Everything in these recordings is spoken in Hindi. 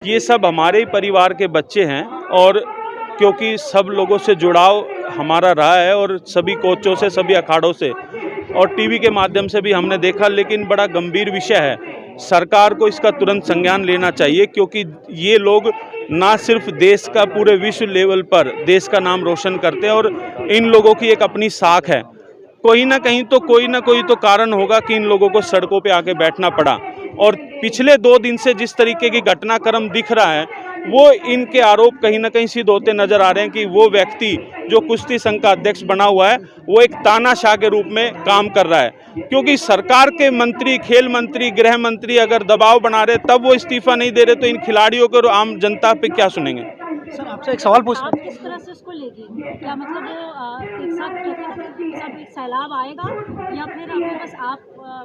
ये सब हमारे ही परिवार के बच्चे हैं और क्योंकि सब लोगों से जुड़ाव हमारा रहा है और सभी कोचों से, सभी अखाड़ों से और टीवी के माध्यम से भी हमने देखा, लेकिन बड़ा गंभीर विषय है। सरकार को इसका तुरंत संज्ञान लेना चाहिए क्योंकि ये लोग ना सिर्फ देश का, पूरे विश्व लेवल पर देश का नाम रोशन करते हैं और इन लोगों की एक अपनी साख है। कोई ना कोई तो कारण होगा कि इन लोगों को सड़कों पे आके बैठना पड़ा। और पिछले 2 दिन से जिस तरीके की घटनाक्रम दिख रहा है वो इनके आरोप कहीं ना कहीं सिद्ध होते नजर आ रहे हैं कि वो व्यक्ति जो कुश्ती संघ का अध्यक्ष बना हुआ है वो एक तानाशाह के रूप में काम कर रहा है, क्योंकि सरकार के मंत्री, खेल मंत्री, गृह मंत्री अगर दबाव बना रहे तब वो इस्तीफा नहीं दे रहे तो इन खिलाड़ियों को और आम जनता पे क्या सुनेंगे। सर आपसे एक सवाल पूछना, आप किस तरह से उसको लेगी? क्या मतलब एक साथ कहते हैं कि सब एक सैलाब आएगा या फिर अभी बस आप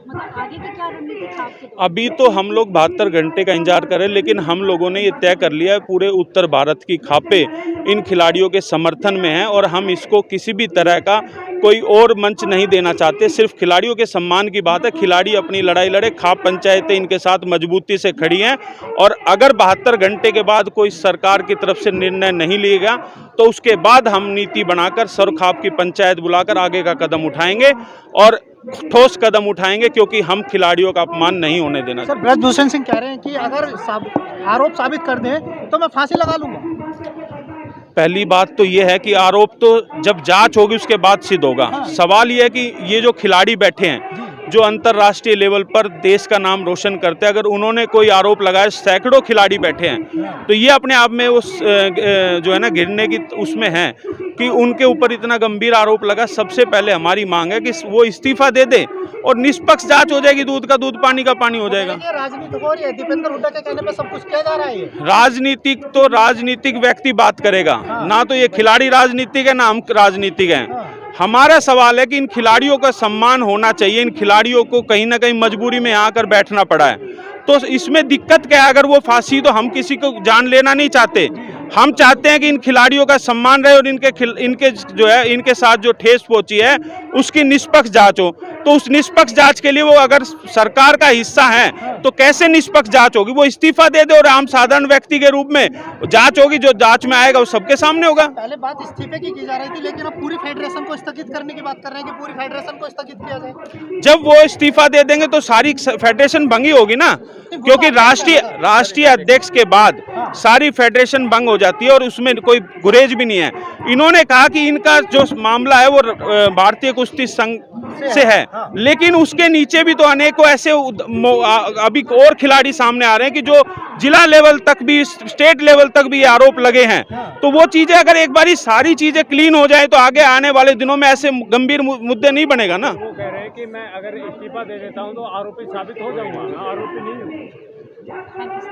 मतलब आगे की क्या रणनीति है आपकी? अभी तो हम लोग 72 घंटे का इंतजार करें, लेकिन हम लोगों ने ये तय कर लिया है पूरे उत्तर भारत की खापे इन खिलाड़ियों के समर्थन में है और हम इसको किसी भी तरह का कोई और मंच नहीं देना चाहते। सिर्फ खिलाड़ियों के सम्मान की बात है, खिलाड़ी अपनी लड़ाई लड़े, खाप पंचायतें इनके साथ मजबूती से खड़ी हैं और अगर 72 घंटे के बाद कोई सरकार की तरफ से निर्णय नहीं लिएगा तो उसके बाद हम नीति बनाकर सरखाप की पंचायत बुलाकर आगे का कदम उठाएंगे और ठोस कदम उठाएंगे, क्योंकि हम खिलाड़ियों का अपमान नहीं होने देना। सर ब्रजभूषण सिंह कह रहे हैं कि अगर आरोप साबित कर दें तो मैं फांसी लगा लूंगा। पहली बात तो ये है कि आरोप तो जब जांच होगी उसके बाद सिद्ध होगा। सवाल ये है कि ये जो खिलाड़ी बैठे हैं जो अंतर्राष्ट्रीय लेवल पर देश का नाम रोशन करते हैं, अगर उन्होंने कोई आरोप लगाया, सैकड़ों खिलाड़ी बैठे हैं, तो ये अपने आप में उस जो है ना गिरने की उसमें है कि उनके ऊपर इतना गंभीर आरोप लगा। सबसे पहले हमारी मांग है कि वो इस्तीफा दे दे और निष्पक्ष जांच हो जाएगी, दूध का दूध, पानी का पानी हो जाएगा। राजनीति हो रही है, दीपेंद्र हुड्डा के कहने पे सब कुछ किया जा रहा है। राजनीतिक तो राजनीतिक व्यक्ति बात करेगा, ना तो ये खिलाड़ी राजनीतिक है ना हम राजनीतिक हैं। हमारा सवाल है कि इन खिलाड़ियों का सम्मान होना चाहिए। इन खिलाड़ियों को कहीं ना कहीं मजबूरी में यहाँ आकर बैठना पड़ा है, तो इसमें दिक्कत क्या है? अगर वो फांसी, तो हम किसी को जान लेना नहीं चाहते। हम चाहते हैं कि इन खिलाड़ियों का सम्मान रहे और इनके जो है इनके साथ जो ठेस पहुंची है उसकी निष्पक्ष जांच हो। तो उस निष्पक्ष जांच के लिए वो अगर सरकार का हिस्सा है तो कैसे निष्पक्ष जांच होगी? वो इस्तीफा दे दे और आम साधारण व्यक्ति के रूप में जांच होगी। जो जांच में आएगा वो सबके सामने होगा। पहले बात इस्तीफे की जा रही थी, लेकिन अब पूरी फेडरेशन को स्थगित करने की बात कर रहे हैं कि पूरी फेडरेशन को स्थगित किया जाए। जब वो इस्तीफा दे देंगे तो सारी फेडरेशन भंगी होगी ना, क्योंकि राष्ट्रीय अध्यक्ष के बाद सारी फेडरेशन भंग हो जाती है और उसमें कोई गुरेज भी नहीं है। इन्होंने कहा कि इनका जो मामला है वो भारतीय कुश्ती संघ से है, लेकिन उसके नीचे भी तो अनेकों ऐसे अभी और खिलाड़ी सामने आ रहे हैं कि जो जिला लेवल तक भी, स्टेट लेवल तक भी आरोप लगे हैं। तो वो चीजें अगर एक बारी सारी चीजें क्लीन हो जाए तो आगे आने वाले दिनों में ऐसे गंभीर मुद्दे नहीं बनेगा ना। वो कह रहे हैं कि मैं अगर इस्तीफा दे देता हूं तो आरोपी साबित हो जाऊंगा, आरोपी नहीं हूं।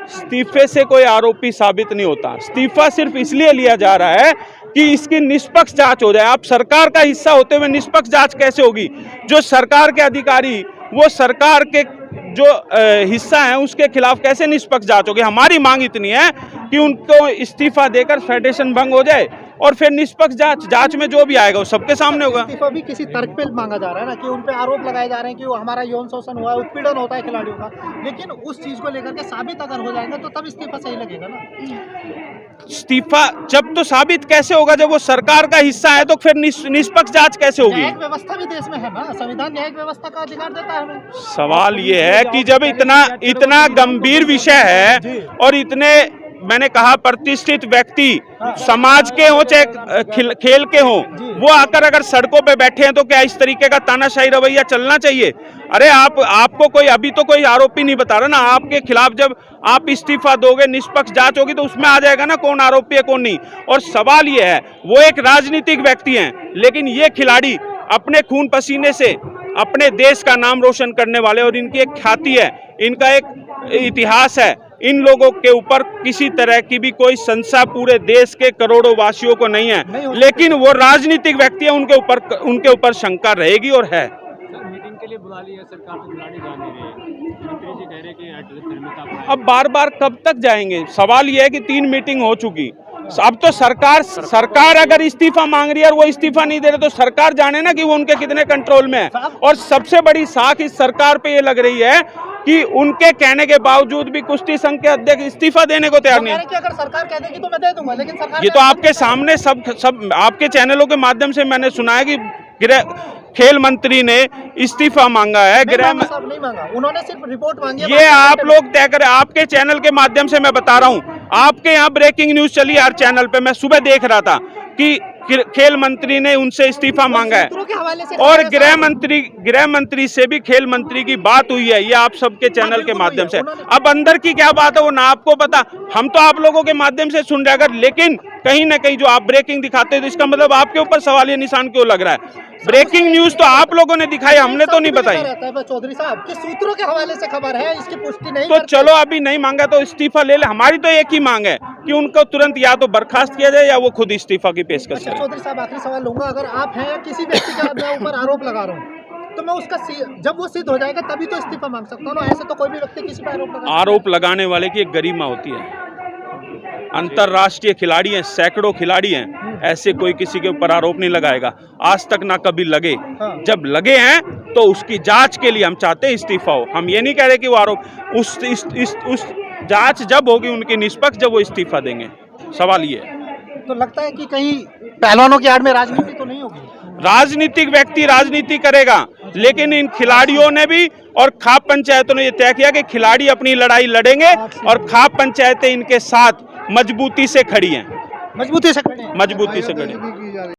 इस्तीफे से कोई आरोपी साबित नहीं होता। इस्तीफा सिर्फ इसलिए लिया जा रहा है कि इसकी निष्पक्ष जांच हो जाए। आप सरकार का हिस्सा होते हुए निष्पक्ष जांच कैसे होगी? जो सरकार के अधिकारी, वो सरकार के जो हिस्सा है उसके खिलाफ कैसे निष्पक्ष जांच होगी? हमारी मांग इतनी है कि उनको इस्तीफा देकर फेडरेशन भंग हो जाए और फिर निष्पक्ष जांच में जो भी आएगा वो सबके सामने होगा। इस्तीफा भी किसी तर्क पे मांगा जा रहा है ना कि उन पे आरोप लगाए जा रहे हैं कि वो हमारा यौन शोषण हुआ है, उत्पीड़न होता है खिलाड़ियों का, लेकिन उस चीज को लेकर के साबित अगर हो जाएगा तो तब इस्तीफा सही लगेगा ना। इस्तीफा जब तो साबित कैसे होगा? जब वो सरकार का हिस्सा है तो फिर निष्पक्ष जांच कैसे होगी? न्यायिक व्यवस्था भी देश में है ना, संविधान न्यायिक व्यवस्था का अधिकार देता है हमें। सवाल ये है कि जब इतना गंभीर विषय है और इतने, मैंने कहा, प्रतिष्ठित व्यक्ति समाज के हो चाहे खेल के हो, वो आकर अगर सड़कों पे बैठे हैं तो क्या इस तरीके का तानाशाही रवैया चलना चाहिए? अरे आपको कोई अभी तो कोई आरोपी नहीं बता रहा ना। आपके खिलाफ जब आप इस्तीफा दोगे, निष्पक्ष जांच होगी तो उसमें आ जाएगा ना कौन आरोपी है कौन नहीं। और सवाल ये है, वो एक राजनीतिक व्यक्ति हैं, लेकिन ये खिलाड़ी अपने खून पसीने से अपने देश का नाम रोशन करने वाले, और इनकी एक ख्याति है, इनका एक इतिहास है। इन लोगों के ऊपर किसी तरह की भी कोई संशय पूरे देश के करोड़ों वासियों को नहीं है, लेकिन वो राजनीतिक व्यक्ति है, उनके ऊपर शंका रहेगी और है। मीटिंग के लिए बुला लिया सरकार, तो बुलाने जा नहीं रही। मंत्री जी कह रहे कि अब बार कब तक जाएंगे? सवाल ये है कि 3 मीटिंग हो चुकी। अब तो सरकार अगर इस्तीफा मांग रही है और वो इस्तीफा नहीं दे रहे तो सरकार जाने ना कि वो उनके कितने कंट्रोल में है। और सबसे बड़ी साख इस सरकार पे ये लग रही है कि उनके कहने के बावजूद भी कुश्ती संघ के अध्यक्ष इस्तीफा देने को तैयार वो नहीं कह है। रहे हैं कि अगर सरकार कह देगी तो मैं दे दूंगा, लेकिन सरकार ये तो आपके सामने सब आपके चैनलों के माध्यम से मैंने सुना है कि खेल मंत्री ने इस्तीफा मांगा है। नहीं मांगा, उन्होंने सिर्फ रिपोर्ट मांगी है। ये आप लोग तय करें। आपके चैनल के माध्यम से मैं बता रहा हूँ, आपके यहाँ ब्रेकिंग न्यूज चली हर चैनल पे, मैं सुबह देख रहा था कि खेल मंत्री ने उनसे इस्तीफा मांगा है सूत्रों के हवाले से और गृह मंत्री से भी खेल मंत्री की बात हुई है। ये आप सबके चैनल के माध्यम से। अब अंदर की क्या बात है वो ना आपको पता, हम तो आप लोगों के माध्यम से सुन रहे हैं। लेकिन कहीं ना कहीं जो आप ब्रेकिंग दिखाते हैं तो इसका मतलब आपके ऊपर सवालिया निशान क्यों लग रहा है? ब्रेकिंग न्यूज तो आप लोगों ने दिखाई, हमने तो नहीं बताई। चौधरी साहब कि सूत्रों के हवाले से खबर है, इसकी पुष्टि नहीं तो चलो अभी नहीं मांगा तो इस्तीफा ले ले। हमारी तो एक ही मांग है कि उनको तुरंत या तो बर्खास्त किया जाए या वो खुद इस्तीफा की पेशकश करें। चौधरी साहब आखिरी सवाल लूंगा, अगर आप हैं या किसी व्यक्ति का मैं ऊपर आरोप लगा रहा हूँ तो मैं उसका जब वो सिद्ध हो जाएगा तभी तो इस्तीफा मांग सकता हूँ ना, ऐसे तो कोई भी व्यक्ति किसी पर आरोप लगाने वाले की एक गरिमा होती है। अंतरराष्ट्रीय खिलाड़ी हैं, सैकड़ों खिलाड़ी हैं, ऐसे कोई किसी के ऊपर आरोप नहीं लगाएगा, आज तक ना कभी लगे। जब लगे हैं तो उसकी जांच के लिए हम चाहते हैं इस्तीफा हो। हम ये नहीं कह रहे कि वो आरोप उस जांच जब होगी उनकी निष्पक्ष, जब वो इस्तीफा देंगे। सवाल ये है। तो लगता है कि कहीं पहलवानों की आड़ में राजनीति तो नहीं होगी? राजनीतिक व्यक्ति राजनीति करेगा, लेकिन इन खिलाड़ियों ने भी और खाप पंचायतों ने ये तय किया कि खिलाड़ी अपनी लड़ाई लड़ेंगे और खाप पंचायतें इनके साथ मजबूती से खड़ी हैं। मजबूती से खड़े हैं। मजबूती से खड़ी हैं।